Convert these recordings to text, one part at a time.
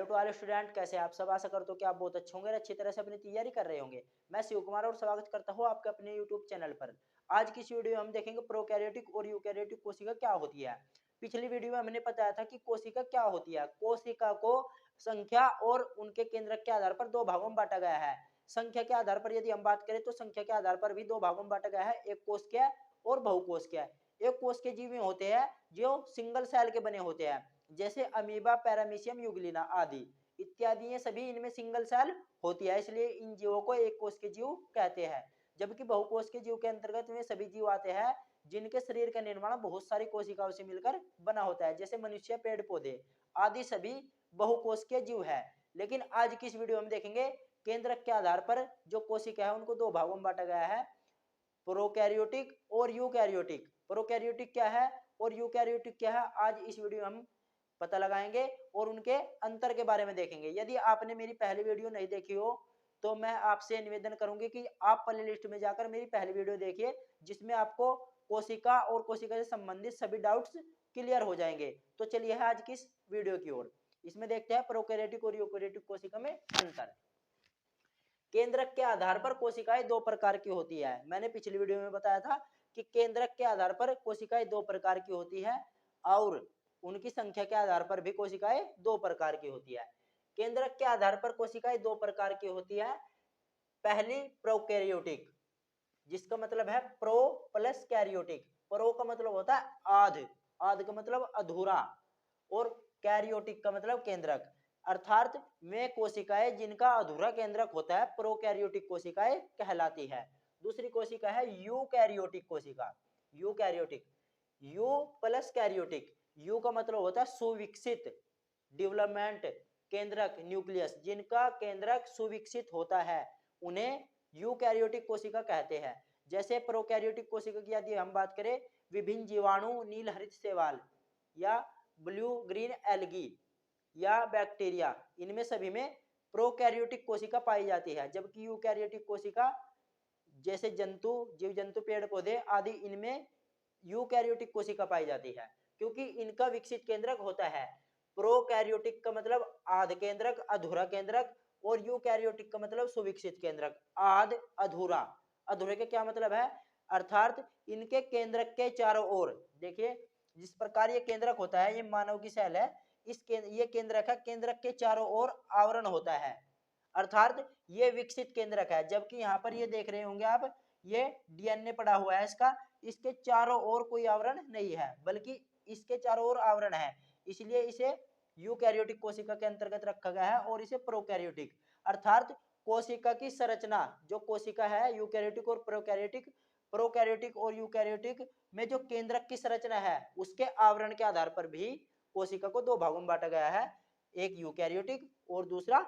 Hello to all student, कैसे आप सब। आशा करता हूं कि आप बहुत अच्छे होंगे और अच्छी तरह से अपनी तैयारी कर रहे होंगे। मैं शिव कुमार और स्वागत करता हूं आपके अपने यूट्यूब चैनल पर। आज की इस वीडियो में हम देखेंगे प्रोकैरियोटिक और यूकैरियोटिक कोशिका क्या होती है। पिछली वीडियो में हमने बताया था कि कोशिका क्या होती है। कोशिका को संख्या और उनके केंद्रक के आधार पर दो भागों में बांटा गया है। संख्या के आधार पर यदि हम बात करें तो संख्या के आधार पर भी दो भागों में बांटा गया है, एक कोशिकीय और बहुकोशिकीय। एक कोशिकीय जीव होते हैं जो सिंगल सेल के बने होते हैं, जैसे अमीबा, पैरामीशियम, यूग्लिना आदि इत्यादि। ये सभी इनमें सिंगल सेल होती है, इसलिए इन जीवों को एक कोश के जीव कहते हैं। जबकि बहुकोश के जीव के अंतर्गत में सभी जीव आते हैं जिनके शरीर का निर्माण बहुत सारी कोशिकाओं से मिलकर बना होता है, जैसे मनुष्य, पेड़ पौधे आदि सभी बहुकोश के जीव है। लेकिन आज की इस वीडियो में देखेंगे केंद्रक के आधार पर जो कोशिका है उनको दो भागों में बांटा गया है, प्रोकैरियोटिक और यूकैरियोटिक। प्रोकैरियोटिक क्या है और यूकैरियोटिक क्या है, आज इस वीडियो में हम पता लगाएंगे और उनके अंतर के बारे में देखेंगे। यदि आपने मेरी पहली वीडियो नहीं देखी हो तो मैं आपसे निवेदन करूंगी कि आप प्ले लिस्ट में जाकर मेरी पहली वीडियो देखिए, जिसमें आपको कोशिका और कोशिका से संबंधित सभी डाउट्स क्लियर हो जाएंगे। तो चलिए आज की इस वीडियो की ओर। इसमें देखते हैं प्रोकैरियोटिक और यूकैरियोटिक कोशिका में अंतर। केंद्रक के आधार पर कोशिकाएं दो प्रकार की होती है। मैंने पिछली वीडियो में बताया था कि केंद्रक के आधार पर कोशिकाएं दो प्रकार की होती है और उनकी संख्या के आधार पर भी कोशिकाएं दो प्रकार की होती है। केंद्रक के आधार पर कोशिकाएं दो प्रकार की होती है। पहली प्रोकैरियोटिक, जिसका मतलब है प्रो प्लस कैरियोटिक। प्रो का मतलब होता है आध, आध का मतलब अधूरा, और कैरियोटिक का मतलब केंद्रक। अर्थात वे कोशिकाएं जिनका अधूरा केंद्रक होता है प्रोकैरियोटिक कोशिकाएं कहलाती है। दूसरी कोशिका है यूकैरियोटिक कोशिका। Eukaryotic, you plus karyotic. You का मतलब होता है सुविकसित, डेवलपमेंट केंद्रक, न्यूक्लियस। जिनका केंद्रक सुविकसित होता है उन्हें यूकैरियोटिक कोशिका कहते हैं। जैसे प्रोकैरियोटिक कोशिका की यदि हम बात करें, विभिन्न जीवाणु, नील हरित शैवाल या ब्लू ग्रीन एल्गी या बैक्टीरिया, इनमें सभी में प्रोकैरियोटिक कोशिका पाई जाती है। जबकि यूकैरियोटिक कोशिका जैसे जंतु, जीव जंतु, पेड़ पौधे आदि, इनमें यूकैरियोटिक कोशिका पाई जाती है क्योंकि इनका विकसित केंद्रक होता है। प्रोकैरियोटिक का मतलब आध केंद्रक, अधूरा केंद्रक, और यूकैरियोटिक का मतलब सुविकसित केंद्रक, आध अधूरा। अधूरे के क्या मतलब है, अर्थात इनके केंद्रक के चारों ओर, देखिए जिस प्रकार ये केंद्रक होता है, ये मानव की सेल है, ये केंद्रक है, केंद्रक के चारों ओर आवरण होता है, अर्थात ये विकसित केंद्रक है। जबकि यहाँ पर ये देख रहे होंगे आप, ये डीएनए पड़ा हुआ है इसका, इसके चारों ओर कोई आवरण नहीं है, बल्कि इसके चारों ओर आवरण है, इसलिए इसे यूकैरियोटिक कोशिका के अंतर्गत रखा गया है और इसे प्रोकैरियोटिक। अर्थात कोशिका की संरचना, जो कोशिका है यूकैरियोटिक और प्रोकैरियोटिक, प्रोकैरियोटिक और यूकैरियोटिक में जो केंद्रक की संरचना है उसके आवरण के आधार पर भी कोशिका को दो भागों में बांटा गया है, एक यूकैरियोटिक और दूसरा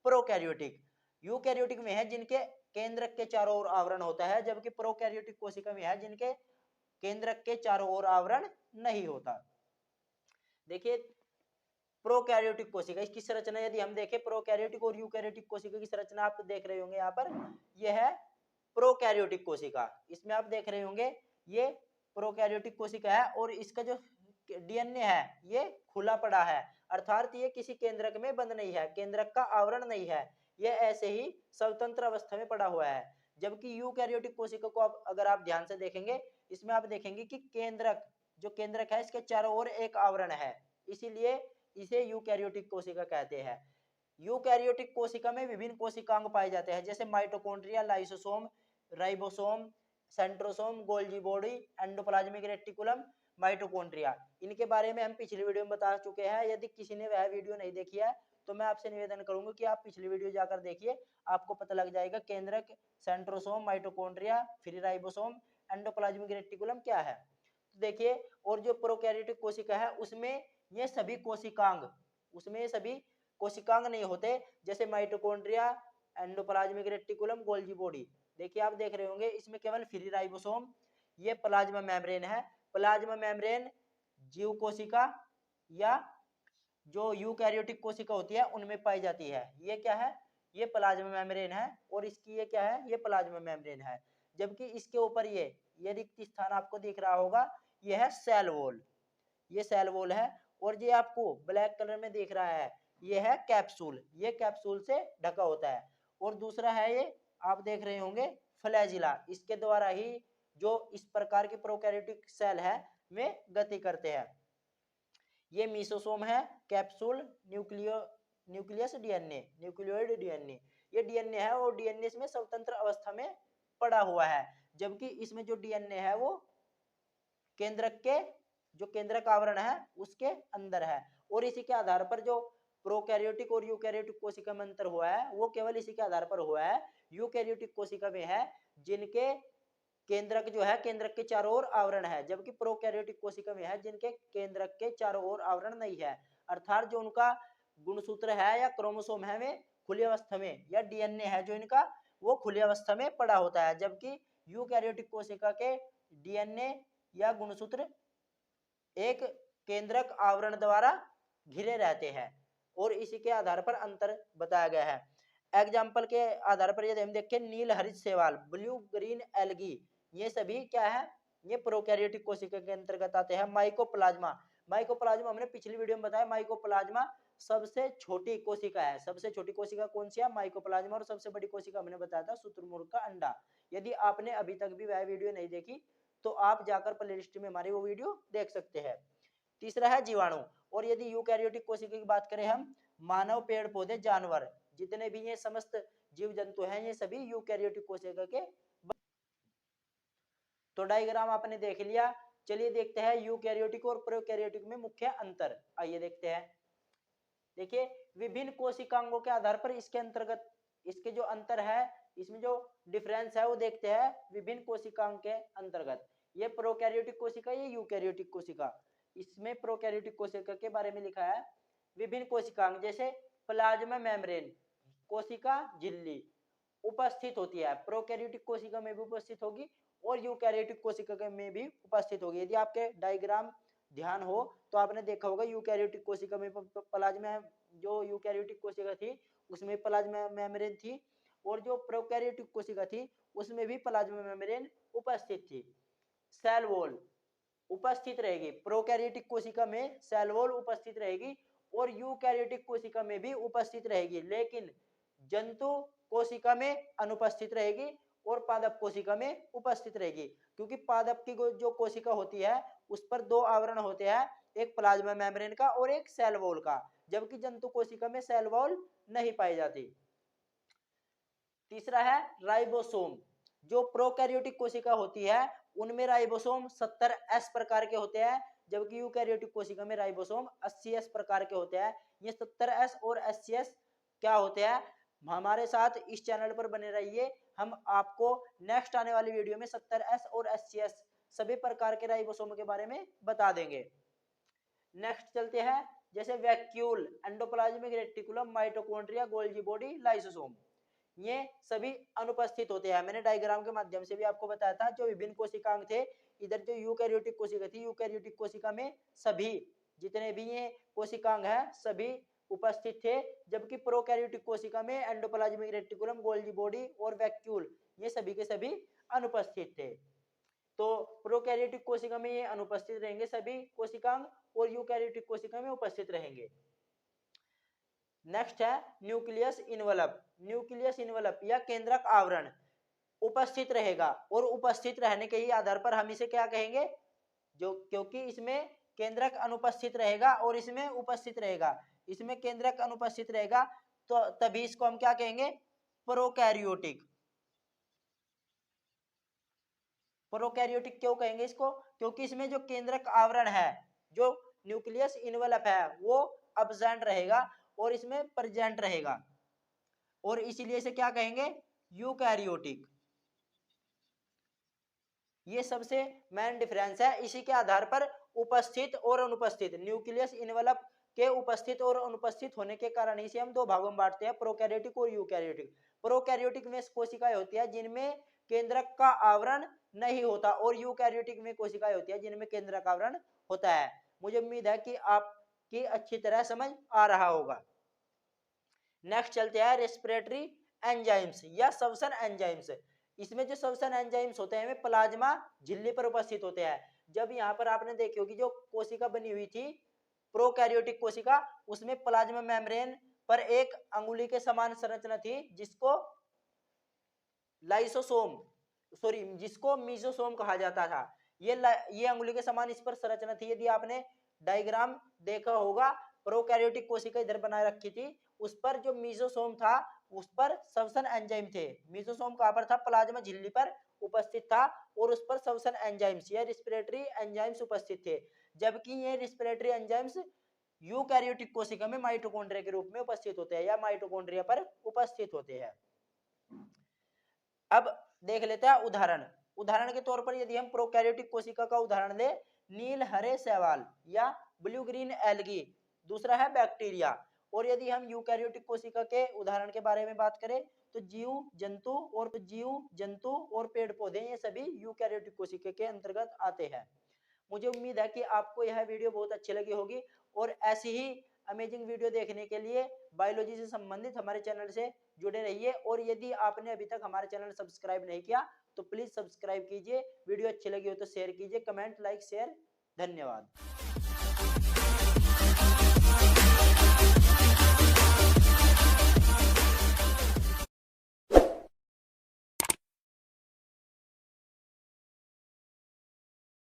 प्रोकैरियोटिक। यूकैरियोटिक में है जिनके केंद्रक के चारों ओर आवरण होता है, जबकि प्रोकैरियोटिक कोशिका में है जिनके केंद्रक के चारों ओर आवरण नहीं होता। देखिए प्रोकैरियोटिक कोशिका, इसकी संरचना यदि हम देखें, प्रोकैरियोटिक और यूकैरियोटिक कोशिका की संरचना आप देख रहे होंगे यहाँ पर, यह है प्रोकैरियोटिक कोशिका। इसमें आप देख रहे होंगे ये प्रोकैरियोटिक कोशिका है और इसका जो डीएनए है ये खुला पड़ा है, अर्थात ये किसी केंद्रक में बंद नहीं है, केंद्रक का आवरण नहीं है, ये ऐसे ही स्वतंत्र अवस्था में पड़ा हुआ है। जबकि यूकैरियोटिक कोशिका को अगर आप ध्यान से देखेंगे, इसमें आप देखेंगे कि केंद्रक, जो केंद्रक है इसके चारों ओर एक आवरण है, इसीलिए इसे यूकैरियोटिक कोशिका कहते हैं। यूकैरियोटिक कोशिका में विभिन्न कोशिकांग पाए जाते हैं, जैसे mitochondria, lysosome, ribosome, centrosome, Golgi body, endoplasmic reticulum, mitochondria. इनके बारे में हम पिछली वीडियो में बता चुके हैं। यदि किसी ने वह वीडियो नहीं देखी है तो मैं आपसे निवेदन करूंगा कि आप पिछली वीडियो जाकर देखिए, आपको पता लग जाएगा केंद्रक, सेंट्रोसोम, माइटोकॉन्ड्रिया, फिर राइबोसोम, एंडोप्लाज्मिक रेटिकुलम क्या है। तो देखिए, और जो प्रोकैरियोटिक कोशिका है उसमें ये सभी कोशिकांग, उसमें सभी कोशिकांग नहीं होते, जैसे mitochondria, endoplasmic reticulum, Golgi body. देखिए आप देख रहे होंगे इसमें केवल फ्री राइबोसोम, ये प्लाज्मा मेम्ब्रेन है। प्लाज्मा मेम्ब्रेन जीव कोशिका या जो यूकैरियोटिक कोशिका होती है उनमें पाई जाती है। ये क्या है, ये प्लाज्मा मेम्ब्रेन है, और इसकी ये क्या है, ये प्लाज्मा मेम्ब्रेन है। जबकि इसके ऊपर ये रिक्त स्थान आपको दिख रहा होगा, ये है सेल वॉल, ये सेल वॉल है। और ये आपको ब्लैक कलर में दिख रहा है, ये है कैप्सूल, ये कैप्सूल से ढका होता है। और दूसरा है ये आप देख रहे होंगे फ्लैजिला, इसके द्वारा ही जो इस प्रकार के प्रोकैरियोटिक सेल है वे गति करते हैं। ये मीसोसोम है, capsule, nucleus DNA, nucleoid DNA, ये डीएनए है और डीएनए इसमें स्वतंत्र अवस्था में पड़ा हुआ है, जबकि इसमें जो डीएनए है वो केंद्रक के जो केंद्रक आवरण है उसके अंदर है। और इसी के आधार पर जो प्रोकैरियोटिक और यूकैरियोटिक कोशिका में अंतर हुआ है वो केवल इसी के आधार पर हुआ है। यूकैरियोटिक कोशिका में है जिनके केंद्रक जो है केंद्रक के चारों ओर आवरण है, जबकि प्रोकैरियोटिक कोशिका में है जिनके केंद्रक के चारों ओर आवरण नहीं है। अर्थात जो उनका गुणसूत्र है या क्रोमोसोम है वे खुली अवस्था में, या डीएनए है जो इनका वो खुली अवस्था में पड़ा होता है, जबकि यूकैरियोटिक कोशिका के डीएनए या गुणसूत्र एक केंद्रक आवरण द्वारा घिरे रहते हैं और इसी के आधार पर अंतर बताया गया है। एग्जाम्पल के आधार पर यदि हम देखें नील हरित शैवाल, ब्लू ग्रीन एल्गी, ये सभी क्या है, ये प्रोकैरियोटिक कोशिका के अंतर्गत आते हैं। माइकोप्लाज्मा, माइकोप्लाज्मा हमने पिछली वीडियो में बताया, माइकोप्लाज्मा सबसे छोटी कोशिका है। सबसे छोटी कोशिका कौन सी है, माइकोप्लाज्मा। और सबसे बड़ी कोशिका हमने बताया था शुतुरमुर्ग का अंडा। यदि आपने अभी तक भी वह वीडियो नहीं देखी तो आप जाकर प्लेलिस्ट में हमारी वो वीडियो देख सकते हैं। तीसरा है जीवाणु। और यदि यूकैरियोटिक कोशिका की बात करें हम, मानव, पेड़ पौधे, जानवर, जितने भी ये समस्त जीव जंतु हैं ये सभी यूकैरियोटिक कोशिका के। तो डायग्राम आपने देख लिया। चलिए देखते हैं यूकैरियोटिक और प्रोकैरियोटिक में मुख्य अंतर। आइए देखते हैं। देखिए विभिन्न कोशिकांगों के आधार पर इसके अंतर्गत इसके जो अंतर है, इसमें जो डिफरेंस है वो देखते हैं विभिन्न कोशिकांग के अंतर्गत। ये प्रोकैरियोटिक कोशिका, ये यूकैरियोटिक कोशिका। इसमें प्रोकैरियोटिक कोशिका के बारे में लिखा है विभिन्न कोशिकांग, जैसे प्लाज्मा मेम्ब्रेन, कोशिका झिल्ली उपस्थित होती है, प्रोकैरियोटिक कोशिका में भी उपस्थित होगी और यूकैरियोटिक कोशिका में भी उपस्थित होगी। यदि आपके डायग्राम ध्यान हो तो आपने देखा होगा यूकैरियोटिक कोशिका में प्लाज्मा, जो यूकैरियोटिक कोशिका थी उसमें प्लाज्मा मेम्ब्रेन थी, और जो प्रोकैरियोटिक कोशिका थी उसमें भी प्लाज्मा मेम्ब्रेन उपस्थित थी। सेल वॉल उपस्थित रहेगी, प्रोकैरियोटिक कोशिका में सेल वॉल उपस्थित रहेगी और यूकैरियोटिक कोशिका में भी उपस्थित रहेगी, लेकिन जंतु कोशिका में अनुपस्थित रहेगी और पादप कोशिका में उपस्थित रहेगी। क्योंकि पादप की जो कोशिका होती है उस पर दो आवरण होते हैं, एक प्लाज्मा मेम्ब्रेन का और एक सेल वॉल का, जबकि जंतु कोशिका में सेल वॉल नहीं पाई जाती। तीसरा है राइबोसोम। जो प्रोकैरियोटिक कोशिका होती है उनमें राइबोसोम 70S प्रकार के होते हैं, जबकि यूकैरियोटिक कोशिका में राइबोसोम 80S प्रकार के होते हैं। ये 70S और 80S क्या होते हैं, हमारे साथ इस चैनल पर बने रहिए, हम आपको नेक्स्ट आने वाली वीडियो में 70S और 80S सभी प्रकार के राइबोसोम के बारे में बता देंगे। नेक्स्ट चलते हैं, जैसे vacuole, endoplasmic reticulum, mitochondria, Golgi body, lysosome, ये सभी अनुपस्थित होते हैं। मैंने डायग्राम के माध्यम से भी आपको बताया था। जो विभिन्न कोशिकांग थे, इधर जो यूकैरियोटिक कोशिका थी, यूकैरियोटिक कोशिका में सभी जितने भी ये कोशिकांग हैं सभी उपस्थित थे, जबकि प्रोकैरियोटिक कोशिका में एंडोप्लाज्मिक रेटिकुलम, गोल्गी बॉडी और वैक्यूल ये सभी के सभी अनुपस्थित थे। तो प्रोकैरियोटिक कोशिका में ये अनुपस्थित रहेंगे सभी कोशिकांग और यूकैरियोटिक कोशिका में उपस्थित रहेंगे। नेक्स्ट है न्यूक्लियस इनवलप। न्यूक्लियस इनवलप या केंद्रक आवरण उपस्थित रहेगा, और उपस्थित रहने के ही आधार पर हम इसे क्या कहेंगे, जो क्योंकि इसमें केंद्रक अनुपस्थित रहेगा और इसमें उपस्थित रहेगा, इसमें केंद्रक अनुपस्थित रहेगा तो तभी इसको हम क्या कहेंगे, प्रोकैरियोटिक। प्रोकैरियोटिक क्यों कहेंगे इसको, क्योंकि इसमें जो केंद्रक आवरण है, जो न्यूक्लियस इनवलप है वो अब्सेंट रहेगा और इसमें प्रेजेंट रहेगा, और इसीलिए इसे क्या कहेंगे, यूकैरियोटिक। ये सबसे मेन डिफरेंस है। इसी के आधार पर उपस्थित और अनुपस्थित, न्यूक्लियस इनवलप के उपस्थित और अनुपस्थित होने के कारण इसे हम दो भागों में बांटते हैं, प्रोकैरियोटिक और यूकैरियोटिक। प्रोकैरियोटिक में कोशिकाएं होती है जिनमें केंद्रक का आवरण नहीं होता, और यूकैरियोटिक में कोशिकाएं होती है जिनमें केंद्रक आवरण होता है। मुझे उम्मीद है कि आपकी अच्छी तरह समझ आ रहा होगा। नेक्स्ट चलते हैं रेस्पिरेटरी एंजाइम्स या श्वसन एंजाइम्स। इसमें जो श्वसन एंजाइम्स होते हैं वे प्लाज्मा झिल्ली पर उपस्थित होते हैं। जब यहाँ पर आपने देखी होगी जो कोशिका बनी हुई थी प्रोकैरियोटिक कोशिका, उसमें प्लाज्मा मेम्ब्रेन पर एक अंगुली के समान संरचना थी जिसको लाइसोसोम जिसको मीजोसोम कहा जाता था। ये अंगुली के समान इस पर संरचना थी। यदि आपने डायग्राम देखा होगा, प्रोकैरियोटिक कोशिका इधर बनाए रखी थी, उस पर जो मीजोसोम था उस पर श्वसन एंजाइम थे। मीजोसोम कहां पर था? प्लाज्मा झिल्ली पर उपस्थित था और उस पर श्वसन एंजाइम्स या रिस्पिरेटरी एंजाइम्स उपस्थित थे। जबकि ये रिस्पिरेटरी एंजाइम्स यूकैरियोटिक कोशिका में माइटोकॉन्ड्रिया के रूप में उपस्थित होते हैं या माइटोकॉन्ड्रिया पर उपस्थित होते हैं। अब देख लेते हैं उदाहरण। उदाहरण के तौर पर यदि हम प्रोकैरियोटिक कोशिका का उदाहरण ले, नील हरे शैवाल या ब्लू ग्रीन एल्गी, दूसरा है बैक्टीरिया। और यदि हम यूकैरियोटिक कोशिका के उदाहरण के बारे में बात करें तो जीव जंतु और पेड़ पौधे, ये सभी यूकैरियोटिक कोशिका के अंतर्गत आते हैं। मुझे उम्मीद है कि आपको यह वीडियो बहुत अच्छी लगी होगी और ऐसी ही अमेजिंग वीडियो देखने के लिए बायोलॉजी से संबंधित हमारे चैनल से जुड़े रहिए। और यदि आपने अभी तक हमारे चैनल सब्सक्राइब नहीं किया तो प्लीज सब्सक्राइब कीजिए। वीडियो अच्छी लगी हो तो शेयर कीजिए, कमेंट, लाइक, शेयर। धन्यवाद।